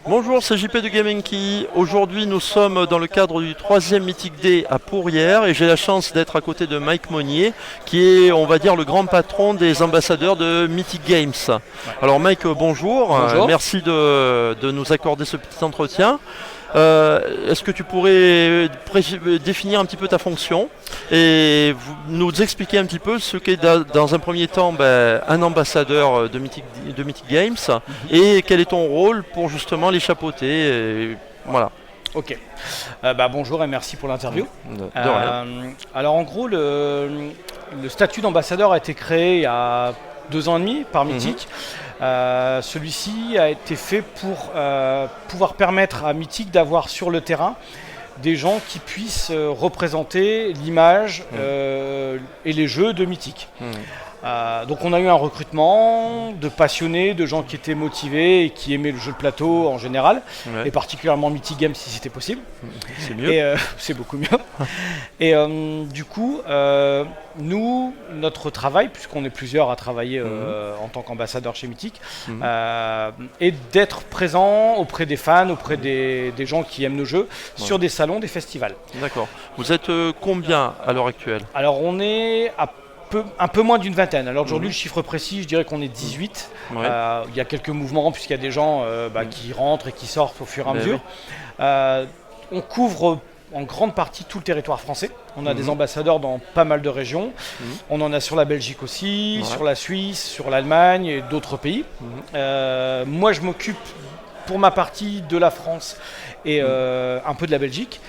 Bonjour, c'est JP de GameNkey. Aujourd'hui, nous sommes dans le cadre du 3e Mythic Day à Pourrières et j'ai la chance d'être à côté de Mike Monnier, qui est, on va dire, le grand patron des ambassadeurs de Mythic Games. Alors Mike, bonjour. Bonjour. Merci de nous accorder ce petit entretien. Est-ce que tu pourrais définir un petit peu ta fonction et nous expliquer un petit peu ce qu'est dans un premier temps un ambassadeur de Mythic Games et quel est ton rôle pour justement les chapeauter voilà. Ok. Bonjour et merci pour l'interview. De rien. Alors en gros, le statut d'ambassadeur a été créé il y a 2 ans et demi par Mythic. Celui-ci a été fait pour pouvoir permettre à Mythic d'avoir sur le terrain des gens qui puissent représenter l'image et les jeux de Mythic. Donc on a eu un recrutement de passionnés, de gens qui étaient motivés et qui aimaient le jeu de plateau en général, et particulièrement Mythic Games si c'était possible. C'est mieux. Et c'est beaucoup mieux. Et du coup, nous, notre travail, puisqu'on est plusieurs à travailler en tant qu'ambassadeur chez Mythic, est d'être présent auprès des fans, auprès des gens qui aiment nos jeux, sur des salons, des festivals. D'accord. Vous êtes combien à l'heure actuelle? Alors on est un peu moins d'une vingtaine. Alors aujourd'hui, le chiffre précis, je dirais qu'on est 18. Il y a quelques mouvements, puisqu'il y a des gens qui rentrent et qui sortent au fur et à mesure. On couvre en grande partie tout le territoire français. On a des ambassadeurs dans pas mal de régions. On en a sur la Belgique aussi, sur la Suisse, sur l'Allemagne et d'autres pays. Moi, je m'occupe pour ma partie de la France et un peu de la Belgique.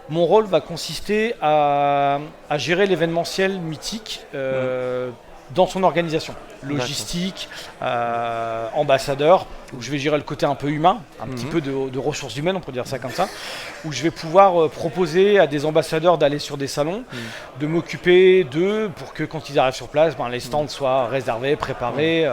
Mon rôle va consister à gérer l'événementiel Mythic dans son organisation. Logistique, ambassadeur, où je vais gérer le côté un peu humain, un petit peu de ressources humaines, on peut dire ça comme ça, où je vais pouvoir proposer à des ambassadeurs d'aller sur des salons, de m'occuper d'eux pour que quand ils arrivent sur place, les stands soient réservés, préparés.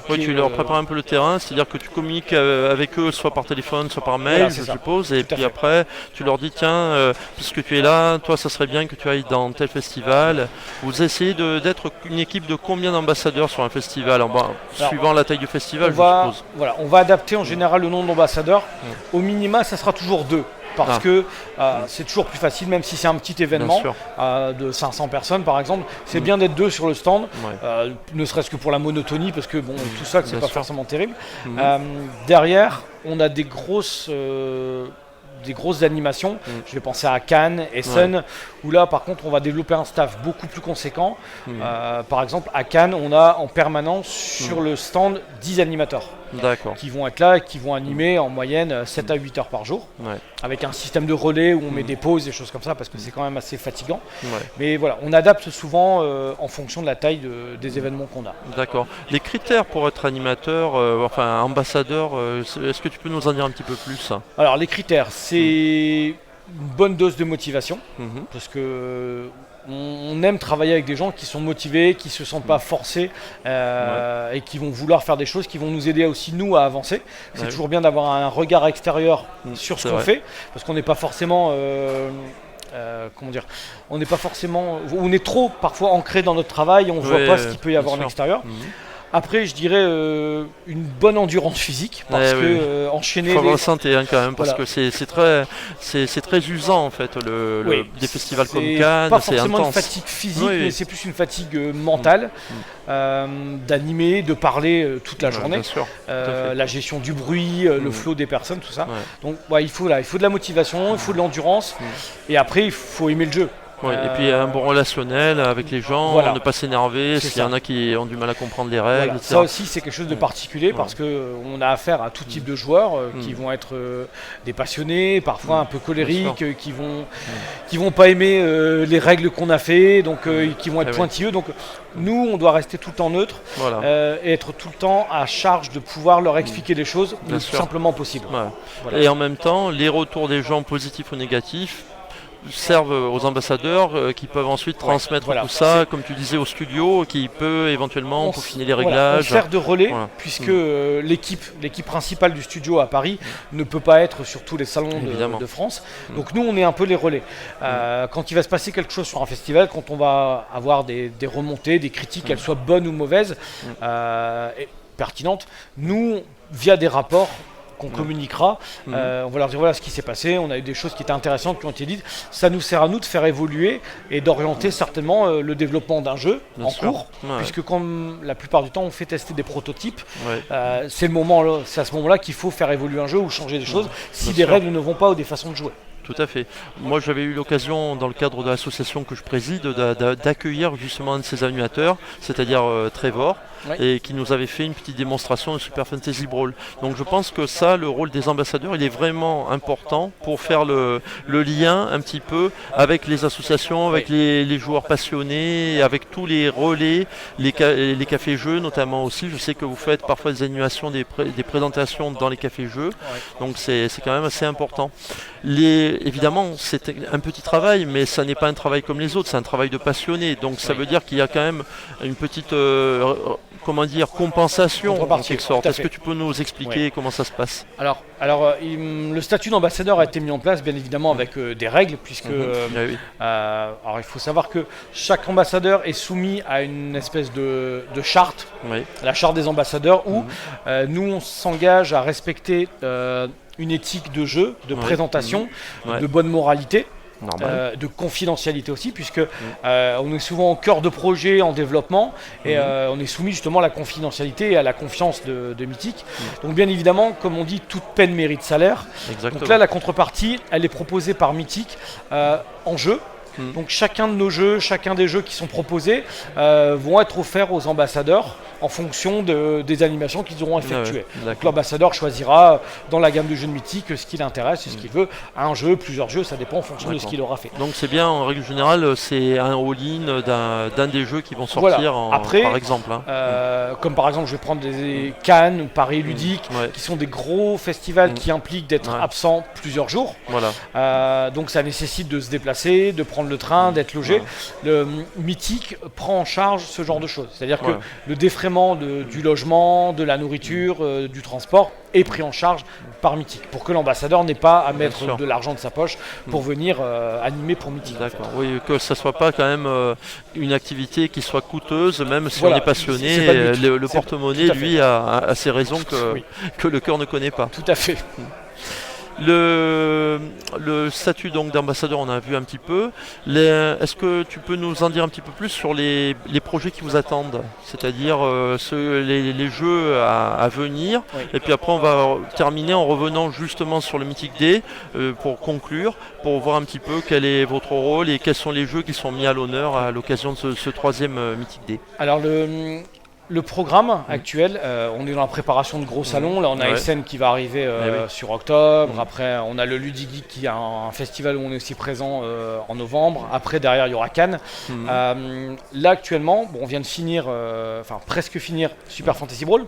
Tu leur prépares un peu le terrain, c'est-à-dire que tu communiques avec eux soit par téléphone, soit par mail, je suppose, et puis après tu leur dis tiens, puisque tu es là, toi ça serait bien que tu ailles dans tel festival. Vous essayez d'être une équipe de combien d'ambassadeurs sur un festival, suivant la taille du festival, je suppose. Voilà, on va adapter en général le nombre d'ambassadeurs. Au minima, ça sera toujours 2. Parce que c'est toujours plus facile, même si c'est un petit événement de 500 personnes par exemple, c'est bien d'être 2 sur le stand, ne serait-ce que pour la monotonie, parce que tout ça, c'est pas forcément terrible. Derrière, on a des grosses animations. Je vais penser à Cannes, Essen, où là par contre on va développer un staff beaucoup plus conséquent. Par exemple à Cannes, on a en permanence sur le stand 10 animateurs qui vont être là et qui vont animer en moyenne 7 à 8 heures par jour, avec un système de relais où on met des pauses, des choses comme ça, parce que c'est quand même assez fatigant. Mais voilà, on adapte souvent en fonction de la taille des événements qu'on a. D'accord. Les critères pour être animateur, ambassadeur, est-ce que tu peux nous en dire un petit peu plus? Alors les critères, c'est une bonne dose de motivation, parce que on aime travailler avec des gens qui sont motivés, qui ne se sentent pas forcés et qui vont vouloir faire des choses qui vont nous aider aussi nous à avancer. C'est toujours bien d'avoir un regard extérieur sur ce qu'on fait, parce qu'on n'est pas forcément on n'est pas forcément, on est trop parfois ancré dans notre travail, on ne voit pas ce qu'il peut y avoir en extérieur. Après, je dirais une bonne endurance physique, parce que enchaîner. Il faut avoir la santé quand même, parce que c'est très usant en fait, des festivals comme Cannes. Pas forcément une fatigue physique, mais c'est plus une fatigue mentale, d'animer, de parler toute la journée. La gestion du bruit, le flot des personnes, tout ça. Donc il faut de la motivation, il faut de l'endurance, et après il faut aimer le jeu. Et puis un bon relationnel avec les gens, ne pas s'énerver s'il y en a qui ont du mal à comprendre les règles. Ça aussi c'est quelque chose de particulier, parce qu'on a affaire à tout type de joueurs qui vont être des passionnés, parfois un peu colériques, qui vont pas aimer les règles qu'on a fait, donc qui vont être pointilleux. Donc nous on doit rester tout le temps neutre et être tout le temps à charge de pouvoir leur expliquer les choses le plus simplement possible. Et en même temps, les retours des gens positifs ou négatifs servent aux ambassadeurs qui peuvent ensuite transmettre tout ça, comme tu disais, au studio, qui peut éventuellement peaufiner les réglages. On sert de relais, puisque l'équipe principale du studio à Paris ne peut pas être sur tous les salons de France. Donc nous, on est un peu les relais. Quand il va se passer quelque chose sur un festival, quand on va avoir des remontées, des critiques, qu'elles soient bonnes ou mauvaises, et pertinentes, nous, via des rapports, qu'on communiquera. On va leur dire voilà ce qui s'est passé, on a eu des choses qui étaient intéressantes qui ont été dites. Ça nous sert à nous de faire évoluer et d'orienter certainement le développement d'un jeu en cours, puisque comme la plupart du temps on fait tester des prototypes, c'est à ce moment-là qu'il faut faire évoluer un jeu ou changer des choses si des règles ne vont pas ou des façons de jouer. Tout à fait. Moi, j'avais eu l'occasion, dans le cadre de l'association que je préside, d'accueillir justement un de ces animateurs, c'est-à-dire Trevor, et qui nous avait fait une petite démonstration de Super Fantasy Brawl. Donc je pense que ça, le rôle des ambassadeurs, il est vraiment important pour faire le lien un petit peu avec les associations, avec les joueurs passionnés, avec tous les relais, les cafés-jeux notamment aussi. Je sais que vous faites parfois des animations, des présentations dans les cafés-jeux, donc c'est quand même assez important. Évidemment, c'est un petit travail, mais ça n'est pas un travail comme les autres, c'est un travail de passionné. Donc ça veut dire qu'il y a quand même une petite compensation en quelque sorte. Est-ce que tu peux nous expliquer comment ça se passe? Alors, le statut d'ambassadeur a été mis en place bien évidemment avec des règles, puisque alors il faut savoir que chaque ambassadeur est soumis à une espèce de charte, la charte des ambassadeurs, où nous on s'engage à respecter une éthique de jeu, de présentation, de bonne moralité, de confidentialité aussi, puisque on est souvent au cœur de projets en développement et on est soumis justement à la confidentialité et à la confiance de Mythic. Donc bien évidemment, comme on dit, toute peine mérite salaire. Exactement. Donc là, la contrepartie, elle est proposée par Mythic en jeu. Donc chacun de nos jeux, chacun des jeux qui sont proposés vont être offerts aux ambassadeurs en fonction des animations qu'ils auront effectuées. Donc l'ambassadeur choisira dans la gamme de jeux de Mythic ce qui l'intéresse et ce qu'il veut. Un jeu, plusieurs jeux, ça dépend en fonction de ce qu'il aura fait. Donc c'est bien, en règle générale, c'est un all-in d'un des jeux qui vont sortir Après, par exemple. Comme par exemple, je vais prendre des Cannes ou Paris Ludique, qui sont des gros festivals qui impliquent d'être absent plusieurs jours. Donc ça nécessite de se déplacer, de prendre le train, d'être logé. Le Mythic prend en charge ce genre de choses. C'est-à-dire que le défraiement du logement, de la nourriture, du transport est pris en charge par Mythic pour que l'ambassadeur n'ait pas à mettre de l'argent de sa poche pour venir animer pour Mythic. D'accord. Oui, que ça soit pas quand même une activité qui soit coûteuse, même si on est passionné. Le porte-monnaie, lui, a ses raisons que le cœur ne connaît pas. Tout à fait. Le statut donc d'ambassadeur, on a vu un petit peu. Est-ce que tu peux nous en dire un petit peu plus sur les projets qui vous attendent, c'est-à-dire les jeux à venir, et puis après on va terminer en revenant justement sur le Mythic Day pour conclure, pour voir un petit peu quel est votre rôle et quels sont les jeux qui sont mis à l'honneur à l'occasion de ce troisième Mythic Day. Alors le programme actuel, on est dans la préparation de gros salons. Là, on a Essen qui va arriver sur octobre. Après, on a le Ludigeek qui a un festival où on est aussi présent en novembre. Après, derrière, il y aura Cannes. Là, actuellement, on vient de finir, presque finir Super Fantasy Brawl.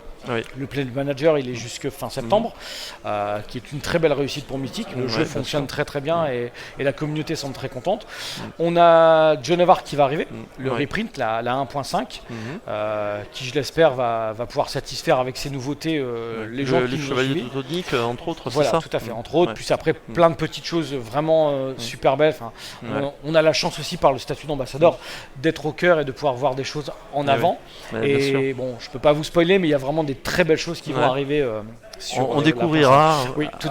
Le Play Manager, il est jusque fin septembre, qui est une très belle réussite pour Mythic. Le jeu fonctionne très très bien et la communauté semble très contente. On a Joan of Arc qui va arriver, le reprint, la 1.5, qui je l'espère va pouvoir satisfaire avec ses nouveautés les gens qui les Chevaliers Teutoniques entre autres, voilà, c'est ça? Tout à fait, entre autres, puis après plein de petites choses vraiment super belles. On a la chance aussi par le statut d'ambassadeur d'être au cœur et de pouvoir voir des choses en avant. Et bon, je peux pas vous spoiler, mais il y a vraiment des très belles choses qui vont arriver. On découvrira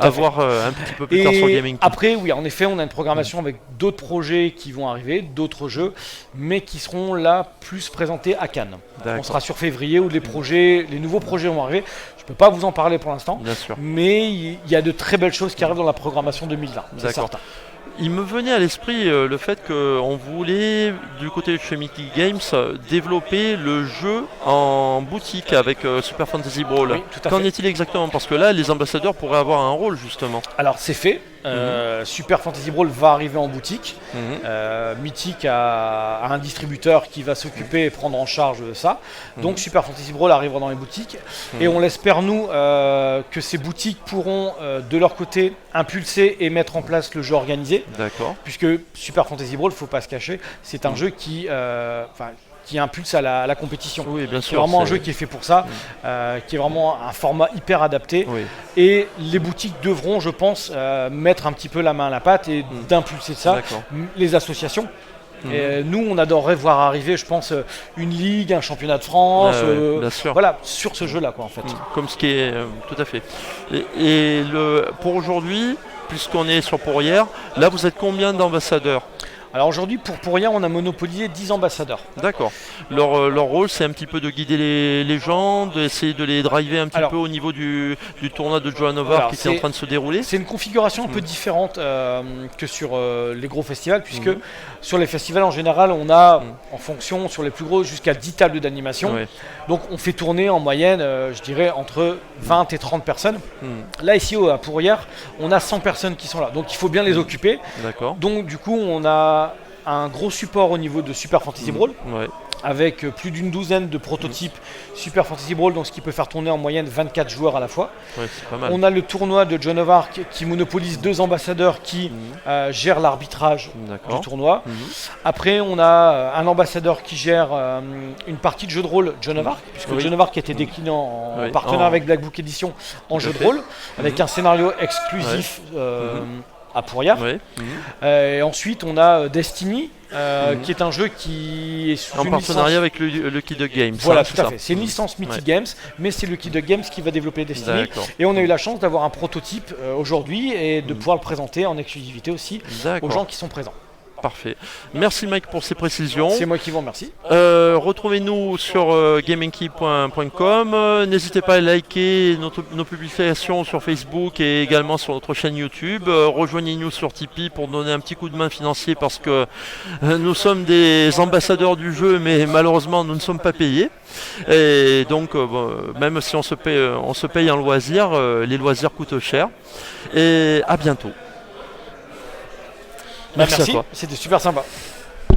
à voir un petit peu plus tard sur Gaming. Après, oui, en effet, on a une programmation avec d'autres projets qui vont arriver, d'autres jeux, mais qui seront là plus présentés à Cannes. On sera sur février où les nouveaux projets vont arriver. Je ne peux pas vous en parler pour l'instant, mais il y a de très belles choses qui arrivent dans la programmation 2020. C'est certain. Il me venait à l'esprit le fait qu'on voulait, du côté de chez Mythic Games, développer le jeu en boutique avec Super Fantasy Brawl. Oui, Qu'en est-il exactement? Parce que là, les ambassadeurs pourraient avoir un rôle justement. Alors c'est fait. Super Fantasy Brawl va arriver en boutique. Mythic a un distributeur qui va s'occuper et prendre en charge ça. Donc Super Fantasy Brawl arrivera dans les boutiques. Et on l'espère, nous, que ces boutiques pourront, de leur côté, impulser et mettre en place le jeu organisé. D'accord. Puisque Super Fantasy Brawl, il ne faut pas se cacher, c'est un jeu qui impulse à la compétition. Oui, bien sûr. C'est vraiment un jeu qui est fait pour ça, qui est vraiment un format hyper adapté. Et les boutiques devront, je pense, mettre un petit peu la main à la pâte et d'impulser ça. Les associations Et nous, on adorerait voir arriver, je pense, une ligue, un championnat de France, bien sûr. voilà, sur ce jeu-là, quoi, en fait. Comme ce qui est tout à fait. Et pour aujourd'hui, puisqu'on est sur Pourrières, là vous êtes combien d'ambassadeurs? Alors aujourd'hui, pour Pourrières, on a monopolisé 10 ambassadeurs. D'accord. Leur rôle, c'est un petit peu de guider les gens, d'essayer de les driver un petit peu au niveau du tournoi de Joan of Arc qui est en train de se dérouler. C'est une configuration un peu différente que sur les gros festivals, puisque sur les festivals en général, on a, en fonction, sur les plus gros, jusqu'à 10 tables d'animation. Ouais. Donc on fait tourner en moyenne, je dirais, entre 20 et 30 personnes. Là, ici, à Pourrières, on a 100 personnes qui sont là. Donc il faut bien les occuper. D'accord. Donc du coup, on a un gros support au niveau de Super Fantasy Brawl, avec plus d'une douzaine de prototypes Super Fantasy Brawl, donc ce qui peut faire tourner en moyenne 24 joueurs à la fois. Ouais, c'est pas mal. On a le tournoi de Joan of Arc qui monopolise 2 ambassadeurs qui gèrent l'arbitrage du tournoi. Après, on a un ambassadeur qui gère une partie de jeu de rôle Joan of Arc, puisque Joan of Arc a été décliné en partenariat avec Black Book Edition en jeu de rôle, avec un scénario exclusif à Pourrières. Et ensuite, on a Destiny, qui est un jeu qui est sous en partenariat avec le Kid Games. Voilà, tout à fait. C'est une licence Mythic Games, mais c'est le Kid Games qui va développer Destiny. Et on a eu la chance d'avoir un prototype aujourd'hui et de pouvoir le présenter en exclusivité aussi aux gens qui sont présents. Parfait. Merci Mike pour ces précisions. C'est moi qui vous remercie. Retrouvez-nous sur gamingkey.com. N'hésitez pas à liker nos publications sur Facebook et également sur notre chaîne YouTube. Rejoignez-nous sur Tipeee pour donner un petit coup de main financier parce que nous sommes des ambassadeurs du jeu, mais malheureusement nous ne sommes pas payés. Et donc même si on se paye en loisirs, les loisirs coûtent cher. Et à bientôt. Merci, c'était super sympa. Et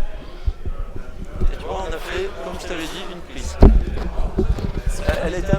tu vois, on a fait, comme je t'avais dit, une prise. Elle était